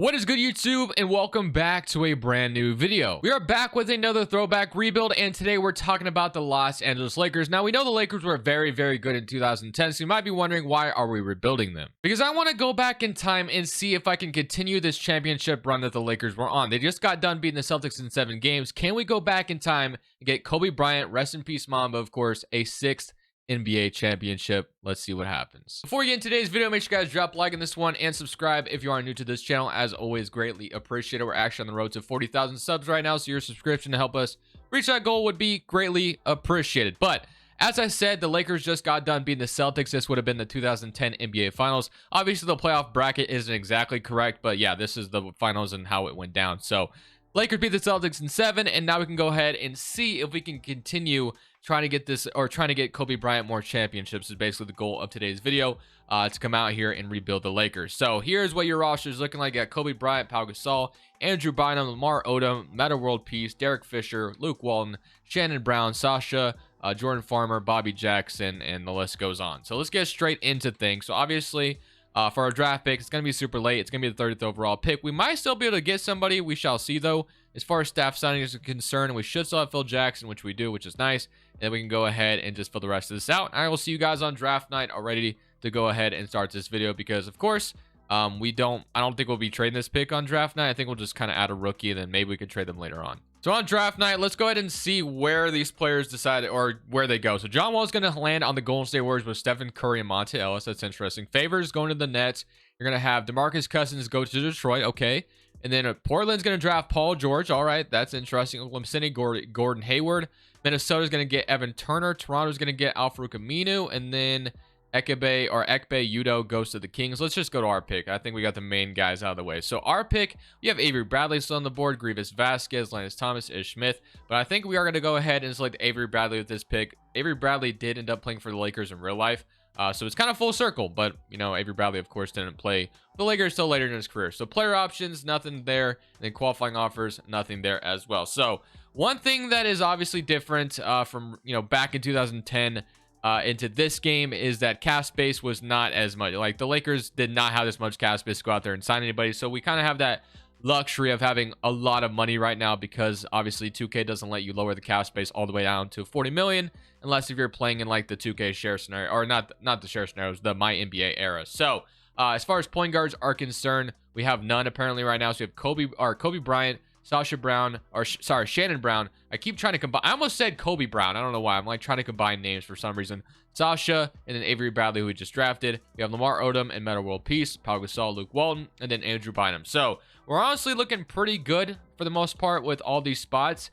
What is good, YouTube, and welcome back to a brand new video. We are back with another throwback rebuild, and today we're talking about the Los Angeles Lakers. Now, we know the Lakers were very, very good in 2010, so you might be wondering, why are we rebuilding them? Because I want to go back in time and see if I can continue this championship run that the Lakers were on. They just got done beating the Celtics in 7 games. Can we go back in time and get Kobe Bryant, rest in peace Mamba, of course, a 6th NBA championship? Let's see what happens. Before we get into today's video, make sure you guys drop a like on this one and subscribe if you are new to this channel. As always, greatly appreciate it. We're actually on the road to 40,000 subs right now, so your subscription to help us reach that goal would be greatly appreciated. But as I said, the Lakers just got done beating the Celtics. This would have been the 2010 NBA Finals. Obviously, the playoff bracket isn't exactly correct, but yeah, this is the finals and how it went down. So Lakers beat the Celtics in 7, and now we can go ahead and see if we can continue trying to get this, or trying to get Kobe Bryant more championships, is basically the goal of today's video, to come out here and rebuild the Lakers. So here's what your roster is looking like. At Kobe Bryant, Pau Gasol, Andrew Bynum, Lamar Odom, Metta World Peace, Derek Fisher, Luke Walton, Shannon Brown, Sasha, Jordan Farmer, Bobby Jackson, and the list goes on. So let's get straight into things. So obviously, for our draft pick, it's going to be super late. It's going to be the 30th overall pick. We might still be able to get somebody. We shall see, though. As far as staff signing is concerned, we should still have Phil Jackson, which we do, which is nice. And then we can go ahead and just fill the rest of this out. I will see you guys on draft night already to go ahead and start this video, because, of course, I don't think we'll be trading this pick on draft night. I think we'll just kind of add a rookie, and then maybe we could trade them later on. So on draft night, let's go ahead and see where these players decide, or where they go. So John Wall is going to land on the Golden State Warriors with Stephen Curry and Monte Ellis. That's interesting. Favors going to the Nets. You're going to have DeMarcus Cousins go to Detroit. Okay. And then Portland's going to draft Paul George. All right. That's interesting. Oklahoma City, Gordon Hayward. Minnesota's going to get Evan Turner. Toronto's going to get Al-Farouq Aminu. And then Ekpe Udoh goes to the Kings. Let's just go to our pick. I think we got the main guys out of the way. So our pick, we have Avery Bradley still on the board, Grievous Vasquez, Linus Thomas, Ish Smith. But I think we are going to go ahead and select Avery Bradley with this pick. Avery Bradley did end up playing for the Lakers in real life. So it's kind of full circle, but you know, Avery Bradley, of course, didn't play the Lakers till later in his career. So player options, nothing there. And then qualifying offers, nothing there as well. So one thing that is obviously different from, you know, back in 2010 into this game is that cap space was not as much. Like, the Lakers did not have this much cap space to go out there and sign anybody. So we kind of have that luxury of having a lot of money right now, because obviously 2K doesn't let you lower the cap space all the way down to 40 million unless if you're playing in like the 2K share scenario, or not the share scenarios, the MyEras. So as far as point guards are concerned, we have none apparently right now. So we have Kobe Bryant, Shannon Brown. I keep trying to combine. I almost said Kobe Brown. I don't know why. I'm like trying to combine names for some reason. Sasha, and then Avery Bradley, who we just drafted. We have Lamar Odom and Metta World Peace, Pau Gasol, Luke Walton, and then Andrew Bynum. So we're honestly looking pretty good for the most part with all these spots.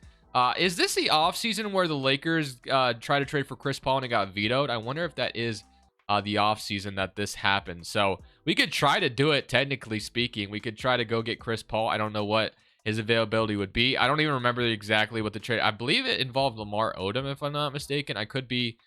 Is this the offseason where the Lakers tried to trade for Chris Paul and it got vetoed? I wonder if that is the offseason that this happened. So we could try to do it, technically speaking. We could try to go get Chris Paul. I don't know what his availability would be. I don't even remember exactly what the trade. I believe it involved Lamar Odom, if I'm not mistaken. I could be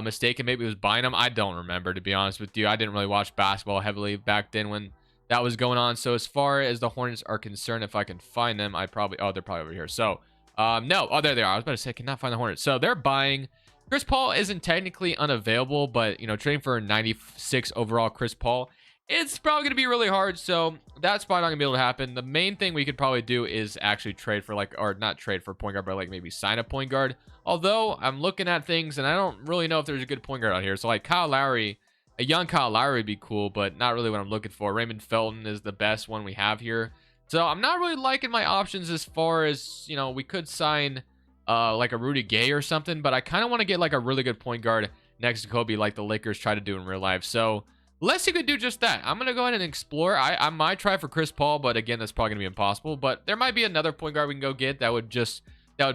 mistaken. Maybe it was Bynum. I don't remember, to be honest with you. I didn't really watch basketball heavily back then when that was going on. So as far as the Hornets are concerned, if I can find them, they're probably over here. So no, oh, there they are. I was about to say, I cannot find the Hornets. So they're buying. Chris Paul isn't technically unavailable, but you know, trading for a 96 overall Chris Paul, it's probably going to be really hard. So that's probably not going to be able to happen. The main thing we could probably do is actually trade for, like, or not trade for a point guard, but like maybe sign a point guard. Although I'm looking at things and I don't really know if there's a good point guard out here. So like Kyle Lowry, a young Kyle Lowry would be cool, but not really what I'm looking for. Raymond Felton is the best one we have here. So I'm not really liking my options as far as, you know, we could sign like a Rudy Gay or something, but I kind of want to get like a really good point guard next to Kobe like the Lakers try to do in real life. So let's see if we could do just that. I'm going to go ahead and explore. I might try for Chris Paul, but again, that's probably going to be impossible. But there might be another point guard we can go get that would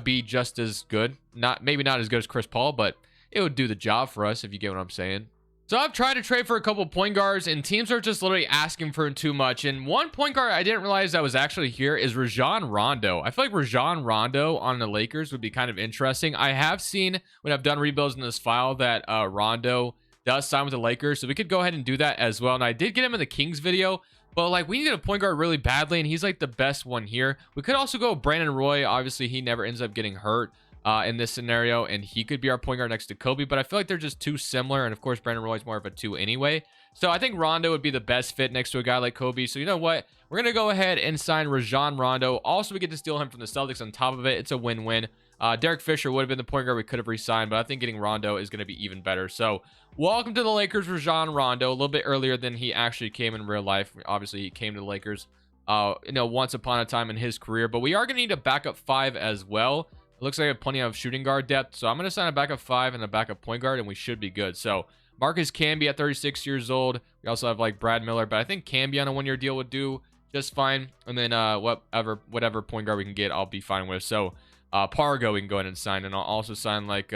be just as good. Maybe not as good as Chris Paul, but it would do the job for us, if you get what I'm saying. So I've tried to trade for a couple point guards, and teams are just literally asking for too much. And one point guard I didn't realize that was actually here is Rajon Rondo. I feel like Rajon Rondo on the Lakers would be kind of interesting. I have seen when I've done rebuilds in this file that Rondo does sign with the Lakers, so we could go ahead and do that as well. And I did get him in the Kings video, but like we needed a point guard really badly, and he's like the best one here. We could also go Brandon Roy. Obviously, he never ends up getting hurt. in this scenario, and he could be our point guard next to Kobe, but I feel like they're just too similar, and of course Brandon Roy's more of a 2 anyway. So I think Rondo would be the best fit next to a guy like Kobe. So you know what? We're going to go ahead and sign Rajon Rondo. Also, we get to steal him from the Celtics on top of it. It's a win-win. Derek Fisher would have been the point guard we could have re-signed, but I think getting Rondo is going to be even better. So welcome to the Lakers, Rajon Rondo, a little bit earlier than he actually came in real life. Obviously, he came to the Lakers, once upon a time in his career, but we are going to need a backup 5 as well. It looks like I have plenty of shooting guard depth, so I'm going to sign a backup 5 and a backup point guard, and we should be good. So Marcus Camby at 36 years old. We also have like Brad Miller, but I think Camby on a 1-year deal would do just fine. And then whatever point guard we can get, I'll be fine with. So Pargo we can go ahead and sign, and I'll also sign like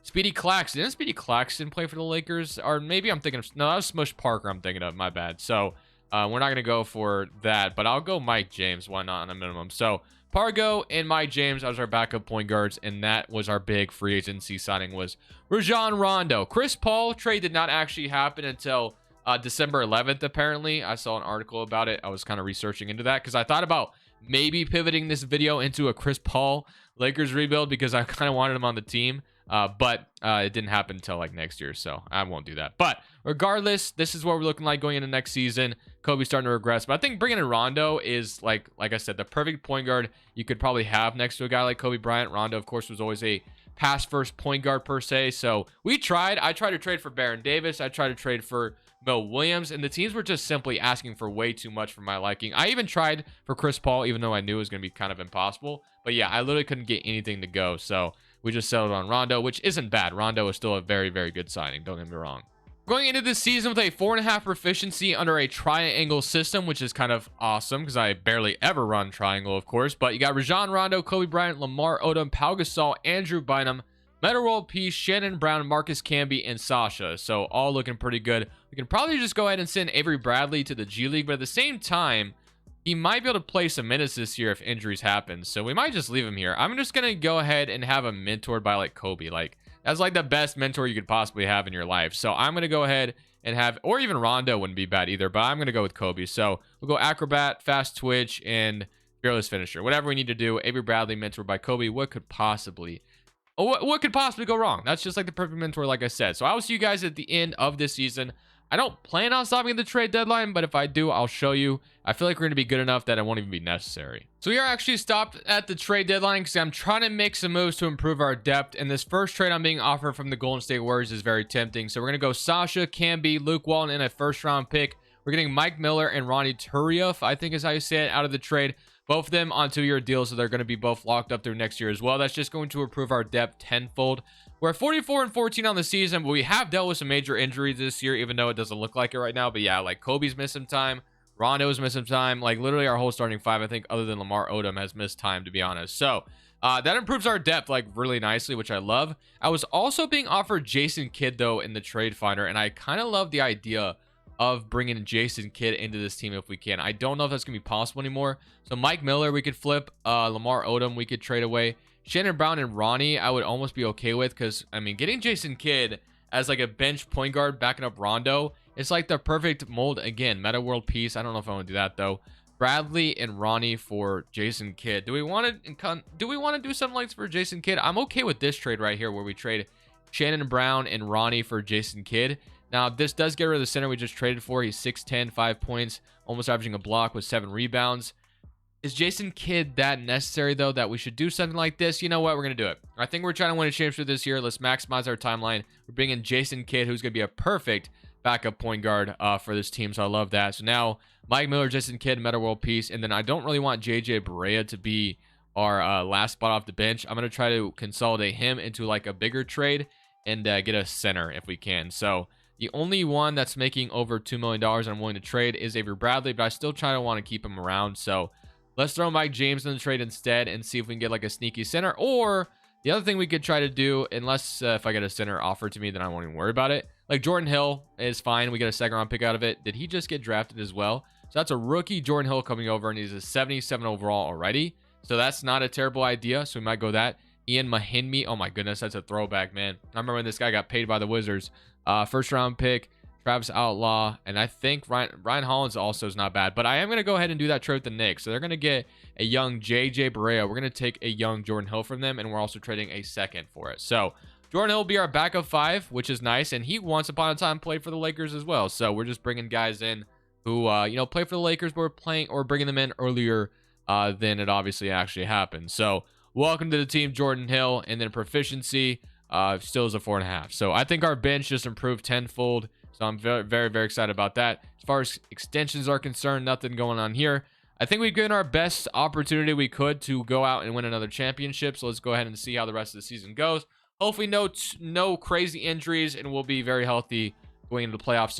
Speedy Claxton. Didn't Speedy Claxton play for the Lakers? Or maybe I'm thinking of, no, that was Smush Parker I'm thinking of, my bad. So we're not going to go for that, but I'll go Mike James. Why not on a minimum? So Pargo and Mike James as our backup point guards, and that was our big free agency signing, was Rajon Rondo. Chris Paul trade did not actually happen until December 11th, apparently. I saw an article about it. I was kind of researching into that because I thought about maybe pivoting this video into a Chris Paul Lakers rebuild because I kind of wanted him on the team. But it didn't happen until like next year, so I won't do that. But regardless, this is what we're looking like going into next season. Kobe's starting to regress, but I think bringing in Rondo is like I said, the perfect point guard you could probably have next to a guy like Kobe Bryant. Rondo, of course, was always a pass first point guard per se. So I tried to trade for Baron Davis. I tried to trade for Mo Williams, and the teams were just simply asking for way too much for my liking. I even tried for Chris Paul, even though I knew it was going to be kind of impossible. But yeah, I literally couldn't get anything to go. So we just settled on Rondo, which isn't bad. Rondo is still a very, very good signing. Don't get me wrong. Going into this season with a 4.5 proficiency under a triangle system, which is kind of awesome because I barely ever run triangle, of course. But you got Rajon Rondo, Kobe Bryant, Lamar Odom, Pau Gasol, Andrew Bynum, Metta World Peace, Shannon Brown, Marcus Camby, and Sasha. So all looking pretty good. We can probably just go ahead and send Avery Bradley to the G League, but at the same time, he might be able to play some minutes this year if injuries happen. So we might just leave him here. I'm just going to go ahead and have him mentored by like Kobe. Like that's like the best mentor you could possibly have in your life. So I'm going to go ahead and have, or even Rondo wouldn't be bad either, but I'm going to go with Kobe. So we'll go Acrobat, Fast Twitch, and Fearless Finisher. Whatever we need to do. Avery Bradley mentored by Kobe. What could possibly go wrong? That's just like the perfect mentor, like I said. So I will see you guys at the end of this season. I don't plan on stopping at the trade deadline, but if I do, I'll show you. I feel like we're going to be good enough that it won't even be necessary. So we are actually stopped at the trade deadline because I'm trying to make some moves to improve our depth. And this first trade I'm being offered from the Golden State Warriors is very tempting. So we're going to go Sasha, Camby, Luke Walton, and a first-round pick. We're getting Mike Miller and Ronnie Turiaf, I think is how you say it, out of the trade. Both of them on 2-year deals, so they're going to be both locked up through next year as well. That's just going to improve our depth tenfold. We're 44-14 on the season, but we have dealt with some major injuries this year, even though it doesn't look like it right now. But yeah, like Kobe's missed some time. Rondo's missed some time. Like literally our whole starting 5, I think, other than Lamar Odom, has missed time, to be honest. So that improves our depth like really nicely, which I love. I was also being offered Jason Kidd, though, in the trade finder, and I kind of love the idea of bringing Jason Kidd into this team if we can. I don't know if that's going to be possible anymore. So Mike Miller, we could flip. Lamar Odom, we could trade away. Shannon Brown and Ronnie, I would almost be okay with because, I mean, getting Jason Kidd as like a bench point guard backing up Rondo, it's like the perfect mold. Again, Meta World Peace. I don't know if I want to do that, though. Bradley and Ronnie for Jason Kidd. Do we want to do something like this for Jason Kidd? I'm okay with this trade right here where we trade Shannon Brown and Ronnie for Jason Kidd. Now, this does get rid of the center we just traded for. He's 6'10", 5 points, almost averaging a block with 7 rebounds. Is Jason Kidd that necessary, though, that we should do something like this? You know what? We're going to do it. I think we're trying to win a championship this year. Let's maximize our timeline. We're bringing Jason Kidd, who's going to be a perfect backup point guard for this team, so I love that. So now, Mike Miller, Jason Kidd, Meta World Peace, and then I don't really want JJ Barea to be our last spot off the bench. I'm going to try to consolidate him into like a bigger trade and get a center if we can. So the only one that's making over $2 million I'm willing to trade is Avery Bradley, but I still try to want to keep him around. So let's throw Mike James in the trade instead and see if we can get like a sneaky center. Or the other thing we could try to do, unless if I get a center offered to me, then I won't even worry about it. Like Jordan Hill is fine. We get a second round pick out of it. Did he just get drafted as well? So that's a rookie Jordan Hill coming over, and he's a 77 overall already. So that's not a terrible idea. So we might go that. Ian Mahinmi. Oh my goodness, that's a throwback, man. I remember when this guy got paid by the Wizards. First round pick. Travis Outlaw, and I think Ryan Hollins also is not bad. But I am going to go ahead and do that trade with the Knicks. So they're going to get a young JJ Barea. We're going to take a young Jordan Hill from them, and we're also trading a second for it. So Jordan Hill will be our backup 5, which is nice, and he once upon a time played for the Lakers as well. So we're just bringing guys in who play for the Lakers, but we're playing or bringing them in earlier than it obviously actually happened. So welcome to the team, Jordan Hill, and then proficiency still is a 4.5. So I think our bench just improved tenfold. So I'm very, very, very excited about that. As far as extensions are concerned, nothing going on here. I think we've given our best opportunity we could to go out and win another championship. So let's go ahead and see how the rest of the season goes. Hopefully no crazy injuries, and we'll be very healthy going into the playoffs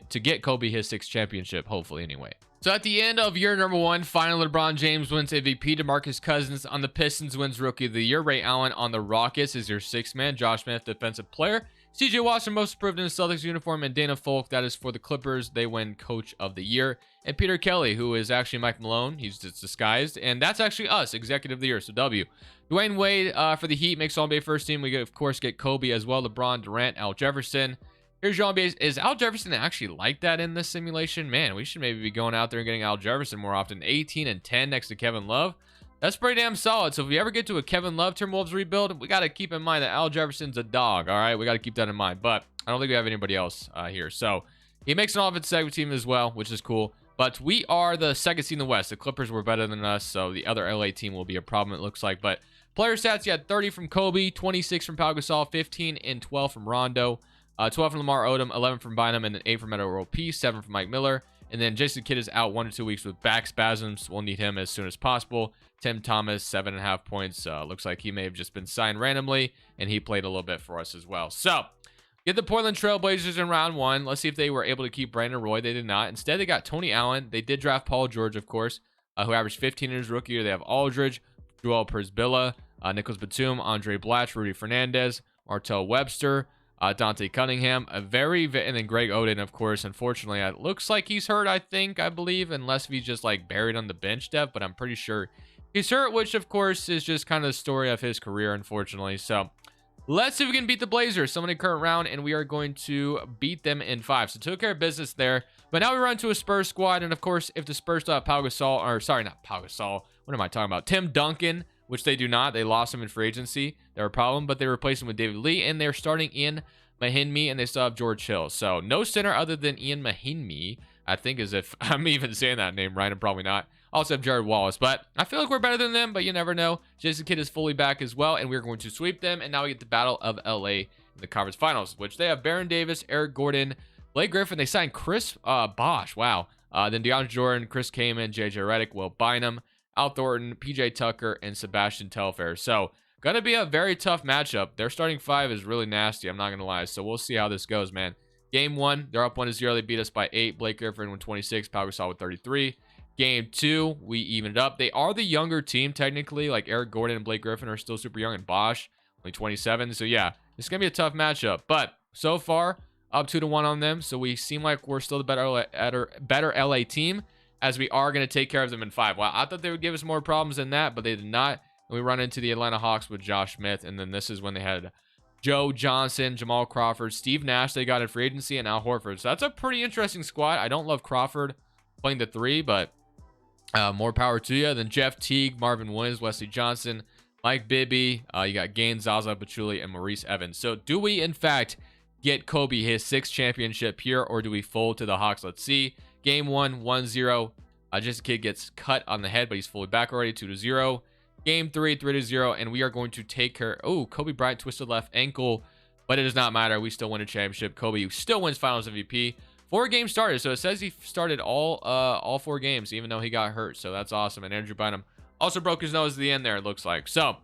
to get Kobe his 6th championship, hopefully anyway. So at the end of year number 1, finally LeBron James wins MVP. DeMarcus Cousins on the Pistons wins Rookie of the Year. Ray Allen on the Rockets is your 6th man. Josh Smith, Defensive Player. CJ Watson, most improved in the Celtics uniform. And Dana Folk, that is for the Clippers. They win Coach of the Year. And Peter Kelly, who is actually Mike Malone. He's just disguised. And that's actually us, Executive of the Year. So W. Dwayne Wade for the Heat makes All-NBA first team. We, of course, get Kobe as well. LeBron, Durant, Al Jefferson. Here's your NBA. Is Al Jefferson actually like that in this simulation? Man, we should maybe be going out there and getting Al Jefferson more often. 18 and 10 next to Kevin Love. That's pretty damn solid. So if we ever get to a Kevin Love Timberwolves rebuild, we got to keep in mind that Al Jefferson's a dog. All right, we got to keep that in mind. But I don't think we have anybody else here. So he makes an offensive second team as well, which is cool. But we are the second seed in the West. The Clippers were better than us, so the other LA team will be a problem, it looks like. But player stats, you had 30 from Kobe, 26 from Pau Gasol, 15 and 12 from Rondo, 12 from Lamar Odom, 11 from Bynum, and then 8 from Meadow World Peace, 7 from Mike Miller. And then Jason Kidd is out 1 to 2 weeks with back spasms. We'll need him as soon as possible. Tim Thomas, 7.5 points. Looks like he may have just been signed randomly, and he played a little bit for us as well. So, get the Portland Trail Blazers in round 1. Let's see if they were able to keep Brandon Roy. They did not. Instead, they got Tony Allen. They did draft Paul George, of course, who averaged 15 in his rookie year. They have Aldridge, Joel Persbilla, Nicholas Batum, Andre Blatch, Rudy Fernandez, Martell Webster, Dante Cunningham, and then Greg Oden, of course. Unfortunately, it looks like he's hurt, I believe, unless he's just like buried on the bench depth, but I'm pretty sure he's hurt, which of course is just kind of the story of his career, unfortunately. So let's see if we can beat the Blazers. Someone in current round, and we are going to beat them in 5. So took care of business there. But now we run to a Spurs squad, and of course, if the Spurs still have Pau Gasol, or sorry, not Pau Gasol, what am I talking about? Tim Duncan, which they do not. They lost him in free agency. They're a problem, but they replaced him with David Lee, and they're starting Ian Mahinmi, and they still have George Hill. So no center other than Ian Mahinmi, I think, as if I'm even saying that name right. I'm probably not. Also have Jared Wallace, but I feel like we're better than them, but you never know. Jason Kidd is fully back as well, and we're going to sweep them, and now we get the Battle of LA in the conference finals, which they have Baron Davis, Eric Gordon, Blake Griffin. They signed Chris Bosh. Wow. Then DeAndre Jordan, Chris Kaman, JJ Redick, Will Bynum, Al Thornton, PJ Tucker, and Sebastian Telfair. So gonna be a very tough matchup. Their starting 5 is really nasty, I'm not gonna lie. So we'll see how this goes, man. Game 1, they're up 1-0. They beat us by 8. Blake Griffin with 26, Pau Gasol with 33. Game 2, we evened it up. They are the younger team, technically. Like Eric Gordon and Blake Griffin are still super young, and Bosh only 27. So yeah, it's gonna be a tough matchup. But so far, up 2-1 on them. So we seem like we're still the better LA team, as we are gonna take care of them in 5. Wow, I thought they would give us more problems than that, but they did not. And we run into the Atlanta Hawks with Josh Smith, and then this is when they had Joe Johnson, Jamal Crawford, Steve Nash they got in free agency, and Al Horford. So that's a pretty interesting squad. I don't love Crawford playing the 3, but more power to you. Then Jeff Teague, Marvin Williams, Wesley Johnson, Mike Bibby. You got Gaines, Zaza Pachulia, and Maurice Evans. So do we, in fact, get Kobe his 6th championship here, or do we fold to the Hawks? Let's see. Game 1, 1-0. Jason Kidd gets cut on the head, but he's fully back already, 2-0. Game 3, 3-0, and we are going to take care. Oh, Kobe Bryant twisted left ankle, but it does not matter. We still win a championship. Kobe still wins Finals MVP. 4 games started, so it says he started all 4 games, even though he got hurt. So that's awesome. And Andrew Bynum also broke his nose at the end there, it looks like. So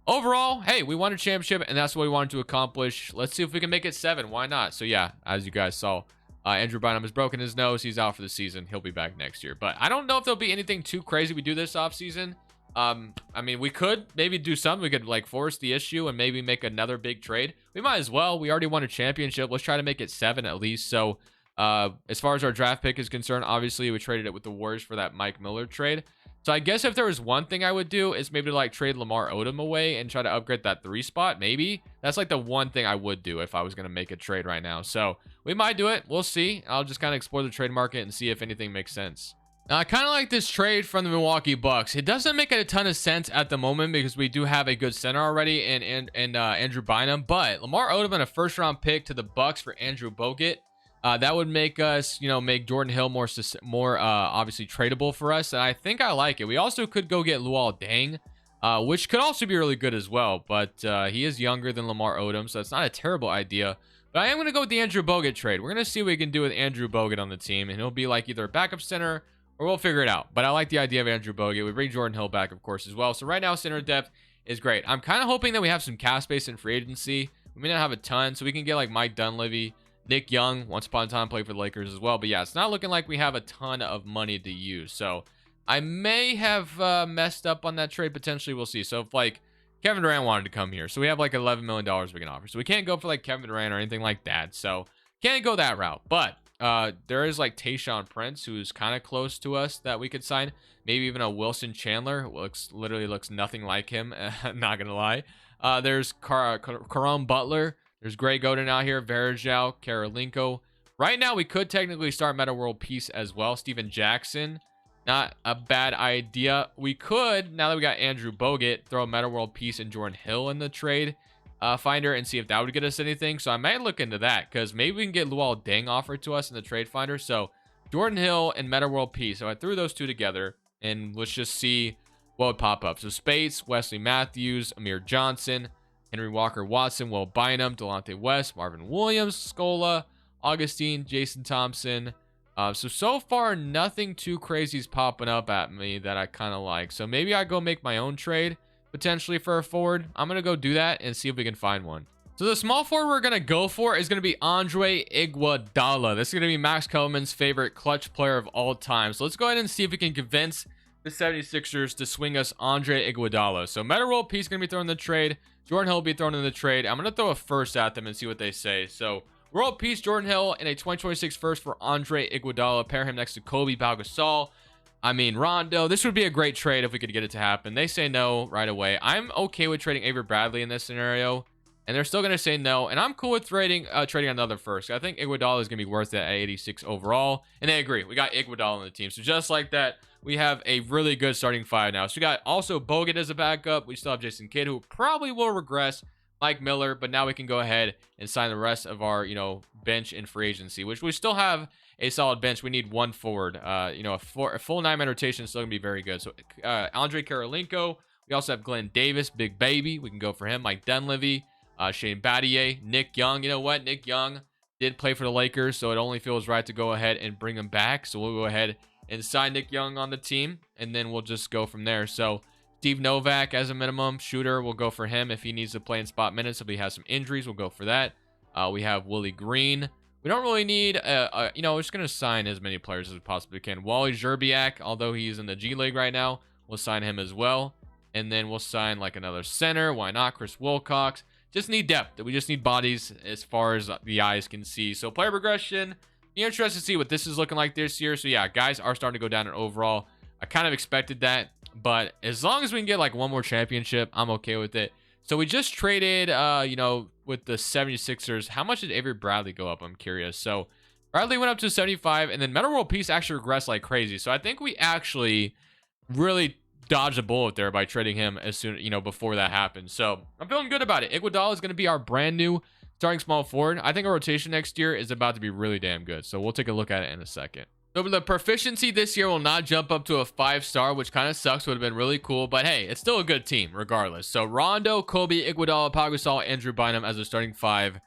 overall, hey, we won a championship, and that's what we wanted to accomplish. Let's see if we can make it 7. Why not? So yeah, as you guys saw, Andrew Bynum has broken his nose. He's out for the season. He'll be back next year. But I don't know if there'll be anything too crazy we do this offseason. I mean, we could maybe do something. We could like force the issue and maybe make another big trade. We might as well. We already won a championship. Let's try to make it 7 at least. So as far as our draft pick is concerned, obviously we traded it with the Warriors for that Mike Miller trade. So I guess if there was one thing I would do is maybe like trade Lamar Odom away and try to upgrade that 3 spot. Maybe that's like the one thing I would do if I was going to make a trade right now. So we might do it. We'll see. I'll just kind of explore the trade market and see if anything makes sense. Now, I kind of like this trade from the Milwaukee Bucks. It doesn't make a ton of sense at the moment because we do have a good center already in Andrew Bynum. But Lamar Odom and a first-round pick to the Bucks for Andrew Bogut. That would make us, make Jordan Hill more obviously tradable for us. And I think I like it. We also could go get Luol Deng, which could also be really good as well. But he is younger than Lamar Odom, so it's not a terrible idea. But I am going to go with the Andrew Bogut trade. We're going to see what we can do with Andrew Bogut on the team. And he'll be like either a backup center or we'll figure it out. But I like the idea of Andrew Bogut. We bring Jordan Hill back, of course, as well. So right now, center depth is great. I'm kind of hoping that we have some cap space in free agency. We may not have a ton, so we can get like Mike Dunleavy. Nick Young, once upon a time, played for the Lakers as well. But yeah, it's not looking like we have a ton of money to use. So I may have messed up on that trade. Potentially, we'll see. So if like Kevin Durant wanted to come here, so we have like $11 million we can offer. So we can't go for like Kevin Durant or anything like that. So can't go that route. But there is like Tayshaun Prince, who's kind of close to us that we could sign. Maybe even a Wilson Chandler. Literally looks nothing like him. Not gonna lie. There's Caron Butler. There's Greg Oden out here, Varejao, Karolinko. Right now, we could technically start Meta World Peace as well. Steven Jackson, not a bad idea. We could, now that we got Andrew Bogut, throw Meta World Peace and Jordan Hill in the trade finder and see if that would get us anything. So I might look into that because maybe we can get Luol Deng offered to us in the trade finder. So Jordan Hill and Meta World Peace. So I threw those two together and let's just see what would pop up. So Spates, Wesley Matthews, Amir Johnson, Henry Walker Watson, Will Bynum, Delonte West, Marvin Williams, Scola, Augustine, Jason Thompson. So far, nothing too crazy is popping up at me that I kind of like. So maybe I go make my own trade, potentially for a forward. I'm going to go do that and see if we can find one. So the small forward we're going to go for is going to be Andre Iguodala. This is going to be Max Kellerman's favorite clutch player of all time. So let's go ahead and see if we can convince the 76ers to swing us Andre Iguodala. So Meta World Peace going to be thrown in the trade. Jordan Hill will be thrown in the trade. I'm going to throw a first at them and see what they say. So World Peace, Jordan Hill, and a 2026 first for Andre Iguodala. Pair him next to Kobe, Pau Gasol. I mean, Rondo. This would be a great trade if we could get it to happen. They say no right away. I'm okay with trading Avery Bradley in this scenario, and they're still going to say no. And I'm cool with trading another first. I think Iguodala is going to be worth it at 86 overall, and they agree. We got Iguodala on the team. So just like that, we have a really good starting five now. So we got also Bogut as a backup. We still have Jason Kidd, who probably will regress. Mike Miller, but now we can go ahead and sign the rest of our, bench in free agency, which we still have a solid bench. We need one forward. A full 9-man rotation is still gonna be very good. So Andre Karolinko. We also have Glenn Davis, Big Baby. We can go for him. Mike Dunleavy, Shane Battier, Nick Young. You know what? Nick Young did play for the Lakers, so it only feels right to go ahead and bring him back. So we'll go ahead and sign Nick Young on the team, and then we'll just go from there. So Steve Novak as a minimum shooter. We'll go for him if he needs to play in spot minutes. If he has some injuries, we'll go for that. We have Willie Green. We don't really need, we're just going to sign as many players as we possibly can. Wally Zerbiak, although he's in the G League right now, we'll sign him as well. And then we'll sign like another center. Why not? Chris Wilcox. Just need depth. We just need bodies as far as the eyes can see. So player progression. Be interested to see what this is looking like this year. So yeah, guys are starting to go down in overall. I kind of expected that. But as long as we can get like one more championship, I'm okay with it. So we just traded, with the 76ers. How much did Avery Bradley go up? I'm curious. So Bradley went up to 75, and then Meta World Peace actually regressed like crazy. So I think we actually really dodged a bullet there by trading him as soon, before that happened. So I'm feeling good about it. Iguodala is going to be our brand new starting small forward. I think our rotation next year is about to be really damn good. So we'll take a look at it in a second. So the proficiency this year will not jump up to a 5-star, which kind of sucks. Would have been really cool, but hey, it's still a good team regardless. So Rondo, Kobe, Iguodala, Pau Gasol, Andrew Bynum as a starting 5.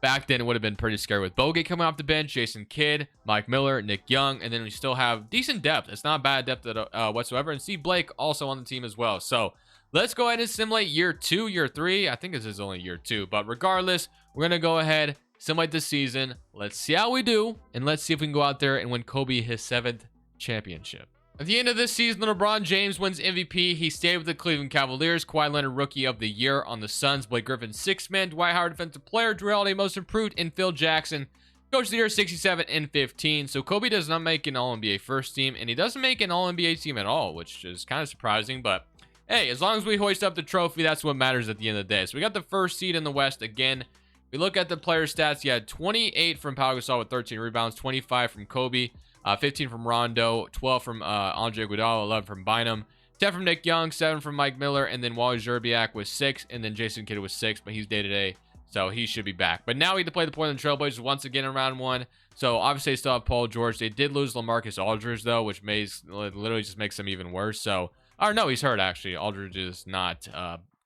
Back then, it would have been pretty scary with Bogut coming off the bench, Jason Kidd, Mike Miller, Nick Young, and then we still have decent depth. It's not bad depth whatsoever, and Steve Blake also on the team as well. So let's go ahead and simulate year 2, year 3. I think this is only year 2, but regardless, we're gonna go ahead, simulate this season. Let's see how we do, and let's see if we can go out there and win Kobe his 7th championship. At the end of this season, LeBron James wins MVP. He stayed with the Cleveland Cavaliers. Kawhi Leonard, Rookie of the Year on the Suns. Blake Griffin, 6th man. Dwight Howard, Defensive Player. Drew Holiday, Most Improved. And Phil Jackson, Coach of the Year 67 and 15. So Kobe does not make an All-NBA first team, and he doesn't make an All-NBA team at all, which is kind of surprising. But hey, as long as we hoist up the trophy, that's what matters at the end of the day. So we got the first seed in the West again. We look at the player stats. He had 28 from Pau Gasol with 13 rebounds, 25 from Kobe, 15 from Rondo, 12 from Andre Iguodala, 11 from Bynum, 10 from Nick Young, 7 from Mike Miller, and then Wally Szczerbiak was 6, and then Jason Kidd was 6, but he's day-to-day, so he should be back. But now we have to play the Portland Trailblazers once again in round 1. So obviously they still have Paul George. They did lose LaMarcus Aldridge, though, which literally just makes them even worse. So, or no, he's hurt, actually. Aldridge is not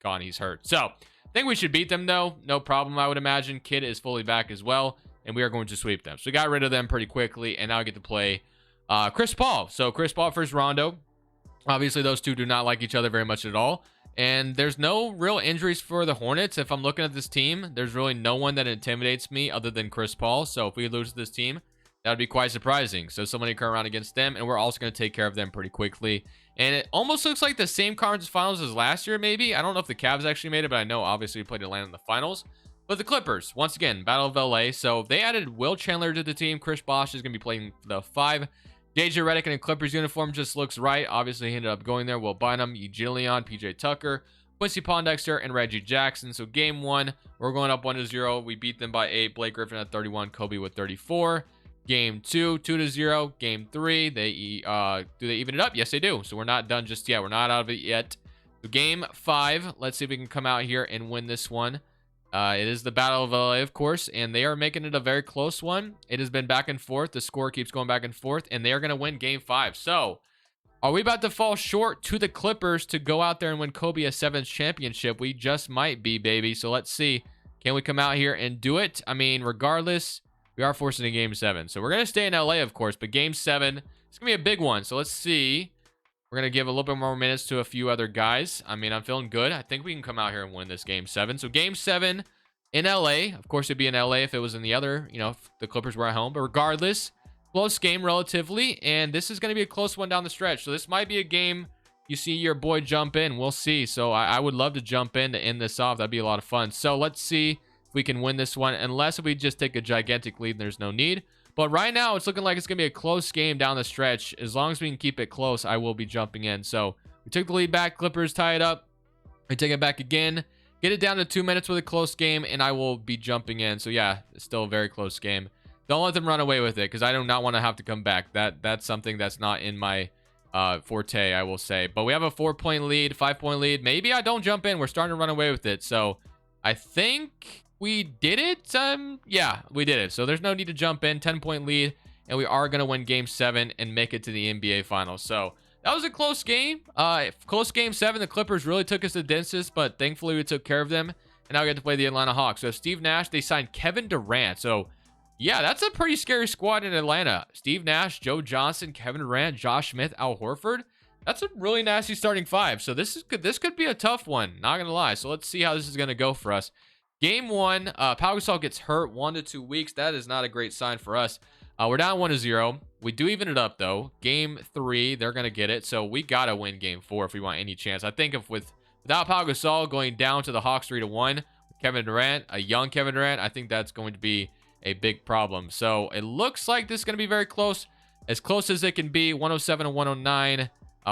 gone. He's hurt. So I think we should beat them, though. No problem, I would imagine. Kidd is fully back as well, and we are going to sweep them. So we got rid of them pretty quickly, and now I get to play Chris Paul. So Chris Paul versus Rondo. Obviously, those two do not like each other very much at all. And there's no real injuries for the Hornets. If I'm looking at this team, there's really no one that intimidates me other than Chris Paul. So if we lose this team, that would be quite surprising. So somebody come around against them, and we're also going to take care of them pretty quickly. And it almost looks like the same conference finals as last year, maybe. I don't know if the Cavs actually made it, but I know obviously we played Atlanta in the finals. But the Clippers, once again, Battle of LA. So they added Will Chandler to the team. Chris Bosh is going to be playing the 5. JJ Redick in a Clippers uniform just looks right. Obviously, he ended up going there. Will Bynum, Eugilion, PJ Tucker, Quincy Pondexter, and Reggie Jackson. So game 1, we're going up 1-0. We beat them by 8. Blake Griffin at 31, Kobe with 34. Game 2, 2-0. Game 3, do they even it up? Yes, they do. So we're not done just yet. We're not out of it yet. So game 5, let's see if we can come out here and win this one. It is the Battle of LA, of course, and they are making it a very close one. It has been back and forth. The score keeps going back and forth, and they are going to win game 5. So are we about to fall short to the Clippers to go out there and win Kobe a 7th championship? We just might be, baby. So let's see. Can we come out here and do it? I mean, regardless, we are forcing a game 7. So we're going to stay in LA, of course, but game 7, it's going to be a big one. So let's see. We're going to give a little bit more minutes to a few other guys. I mean, I'm feeling good. I think we can come out here and win this game 7. So game 7 in LA. Of course, it'd be in LA if it was in the other, if the Clippers were at home. But regardless, close game relatively. And this is going to be a close one down the stretch. So this might be a game you see your boy jump in. We'll see. So I would love to jump in to end this off. That'd be a lot of fun. So let's see if we can win this one. Unless we just take a gigantic lead, there's no need. But right now, it's looking like it's going to be a close game down the stretch. As long as we can keep it close, I will be jumping in. So we took the lead back. Clippers tie it up. We take it back again. Get it down to 2 minutes with a close game, and I will be jumping in. So yeah, it's still a very close game. Don't let them run away with it, because I do not want to have to come back. That's something that's not in my forte, I will say. But we have a 4-point lead, 5-point lead. Maybe I don't jump in. We're starting to run away with it. So I think we did it. Yeah, we did it. So there's no need to jump in. 10-point lead, and we are going to win game 7 and make it to the NBA Finals. So that was a close game. Close game 7. The Clippers really took us the densest, but thankfully we took care of them. And now we get to play the Atlanta Hawks. So Steve Nash, they signed Kevin Durant. So yeah, that's a pretty scary squad in Atlanta. Steve Nash, Joe Johnson, Kevin Durant, Josh Smith, Al Horford. That's a really nasty starting 5. So this could be a tough one. Not gonna lie. So let's see how this is gonna go for us. Game 1, Pau Gasol gets hurt 1 to 2 weeks. That is not a great sign for us. We're down 1-0. We do even it up, though. Game 3, they're going to get it. So we got to win game 4 if we want any chance. I think without Pau Gasol going down to the Hawks 3-1, Kevin Durant, a young Kevin Durant, I think that's going to be a big problem. So it looks like this is going to be very close. As close as it can be, 107 to 109.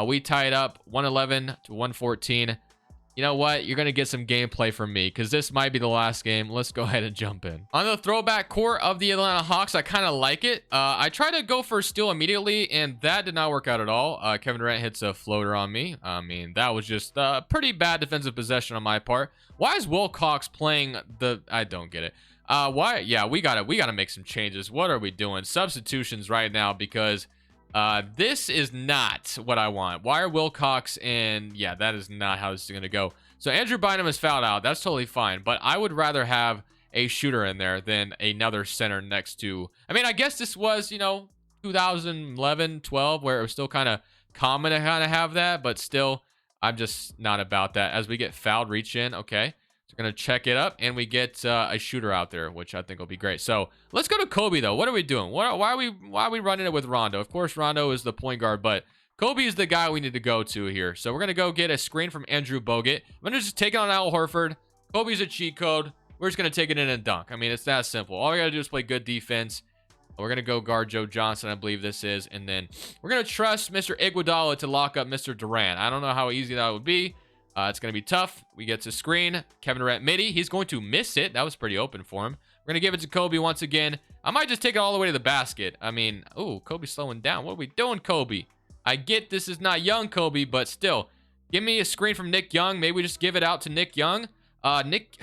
We tie it up 111 to 114. You know what? You're going to get some gameplay from me because this might be the last game. Let's go ahead and jump in. On the throwback core of the Atlanta Hawks, I kind of like it. I tried to go for a steal immediately, and that did not work out at all. Kevin Durant hits a floater on me. I mean, that was just a pretty bad defensive possession on my part. Why is Will Cox playing the... I don't get it. Why? Yeah, we gotta make some changes. What are we doing? Substitutions right now because... this is not what I want. Why are Wilcox and yeah, that is not how this is going to go. So Andrew Bynum is fouled out. That's totally fine. But I would rather have a shooter in there than another center next to, I mean, I guess this was, 2011, 12, where it was still kind of common to kind of have that, but still, I'm just not about that. As we get fouled, reach in. Okay. We're going to check it up, and we get a shooter out there, which I think will be great. So let's go to Kobe, though. What are we doing? Why are we running it with Rondo? Of course, Rondo is the point guard, but Kobe is the guy we need to go to here. So we're going to go get a screen from Andrew Bogut. I'm going to just take it on Al Horford. Kobe's a cheat code. we're just going to take it in and dunk. I mean, it's that simple. All we got to do is play good defense. We're going to go guard Joe Johnson, I believe this is. And then we're going to trust Mr. Iguodala to lock up Mr. Durant. I don't know how easy that would be. It's going to be tough. We get to screen. Kevin Durant midi. He's going to miss it. That was pretty open for him. We're going to give it to Kobe once again. I might just take it all the way to the basket. I mean, oh, Kobe's slowing down. What are we doing, Kobe? I get this is not young Kobe, but still. Give me a screen from Nick Young. Maybe we just give it out to Nick Young. Nick...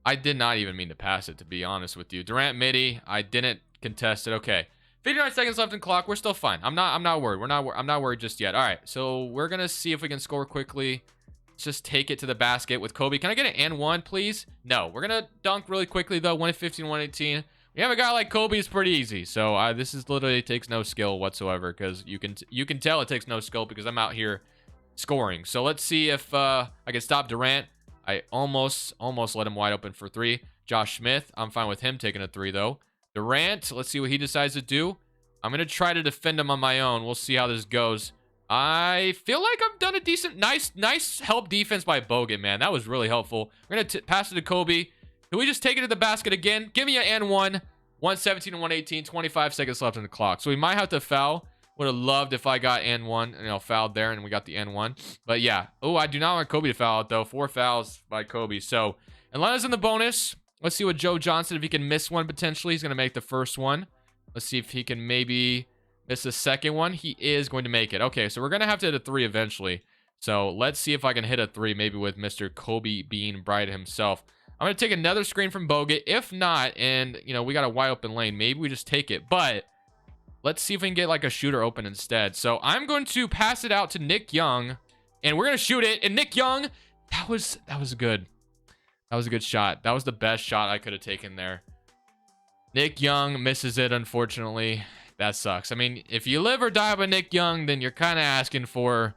I did not even mean to pass it, to be honest with you. Durant midi. I didn't contest it. Okay. 59 seconds left in clock. We're still fine. I'm not worried. I'm not worried just yet. All right. So we're going to see if we can score quickly. Let's just take it to the basket with Kobe. Can I get an and one, please? No. We're going to dunk really quickly, though. 115, 118. We have a guy like Kobe. It's pretty easy. So this is literally takes no skill whatsoever, because you can tell it takes no skill because I'm out here scoring. So let's see if I can stop Durant. I almost let him wide open for three. Josh Smith, I'm fine with him taking a three, though. Durant, let's see what he decides to do. I'm going to try to defend him on my own. We'll see how this goes. I feel like I've done a decent, nice help defense by Bogut, man. That was really helpful. We're going to pass it to Kobe. Can we just take it to the basket again? Give me an and one. 117 and 118, 25 seconds left on the clock. So we might have to foul. Would have loved if I got N1, fouled there, and we got the N1. But yeah. Oh, I do not want Kobe to foul it, though. 4 fouls by Kobe. So, Atlanta's in the bonus. Let's see what Joe Johnson, if he can miss one potentially. He's going to make the first one. Let's see if he can maybe miss the second one. He is going to make it. Okay, so we're going to have to hit a 3 eventually. So, let's see if I can hit a 3, maybe with Mr. Kobe Bean Bryant himself. I'm going to take another screen from Bogut. If not, and, we got a wide open lane, maybe we just take it. But let's see if we can get like a shooter open instead. So I'm going to pass it out to Nick Young, and we're going to shoot it. And Nick Young, that was good. That was a good shot. That was the best shot I could have taken there. Nick Young misses it, unfortunately. That sucks. I mean, if you live or die by Nick Young, then you're kind of asking to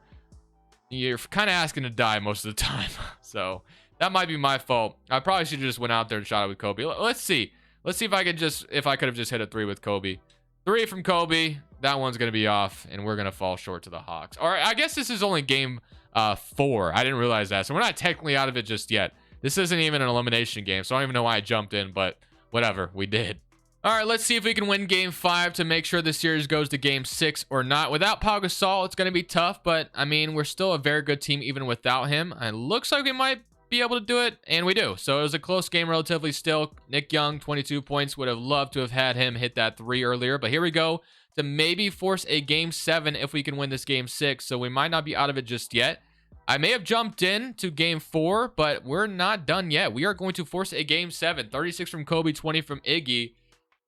die most of the time. So that might be my fault. I probably should have just went out there and shot it with Kobe. Let's see. Let's see if I could have just hit a 3 with Kobe. 3 from Kobe. That one's going to be off, and we're going to fall short to the Hawks. All right, I guess this is only game 4. I didn't realize that. So we're not technically out of it just yet. This isn't even an elimination game, so I don't even know why I jumped in, but whatever, we did. All right, let's see if we can win game 5 to make sure the series goes to game 6 or not. Without Pau Gasol, it's going to be tough, but, I mean, we're still a very good team even without him. It looks like we might be able to do it, and we do. So it was a close game relatively still. Nick Young, 22 points. Would have loved to have had him hit that 3 earlier, but here we go to maybe force a game 7 if we can win this game 6. So we might not be out of it just yet. I may have jumped in to game 4, but we're not done yet. We are going to force a game 7. 36 from Kobe, 20 from Iggy.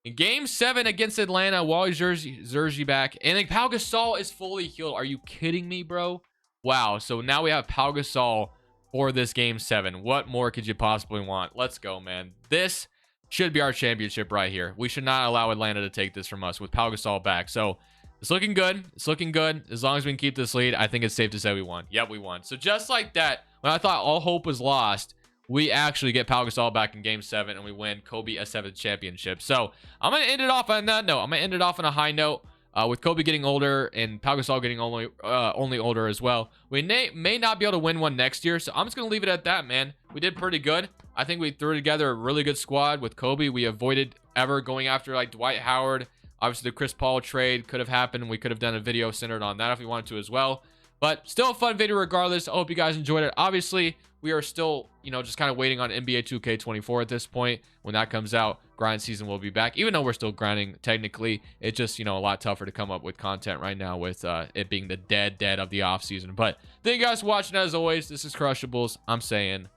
In game 7 against Atlanta, Wally Zersey back, and then Pau Gasol is fully healed. Are you kidding me, bro? Wow. So now we have Pau Gasol for this game 7. What more could you possibly want? Let's go, man. This should be our championship right here. We should not allow Atlanta to take this from us with Pau Gasol back. So it's looking good. It's looking good. As long as we can keep this lead, I think it's safe to say we won. Yep, we won. So just like that, when I thought all hope was lost, we actually get Pau Gasol back in game 7, and we win Kobe a 7th championship. So I'm going to end it off on that note. I'm going to end it off on a high note. With Kobe getting older and Pau Gasol getting only older as well, we may not be able to win one next year. So I'm just going to leave it at that, man. We did pretty good. I think we threw together a really good squad with Kobe. We avoided ever going after like Dwight Howard. Obviously, the Chris Paul trade could have happened. We could have done a video centered on that if we wanted to as well. But still a fun video regardless. I hope you guys enjoyed it. Obviously, we are still, just kind of waiting on NBA 2K24 at this point. When that comes out, grind season will be back. Even though we're still grinding technically, it's just, a lot tougher to come up with content right now with it being the dead of the off season. But thank you guys for watching. As always, this is Crushables. I'm saying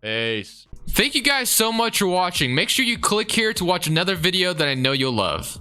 peace. Thank you guys so much for watching. Make sure you click here to watch another video that I know you'll love.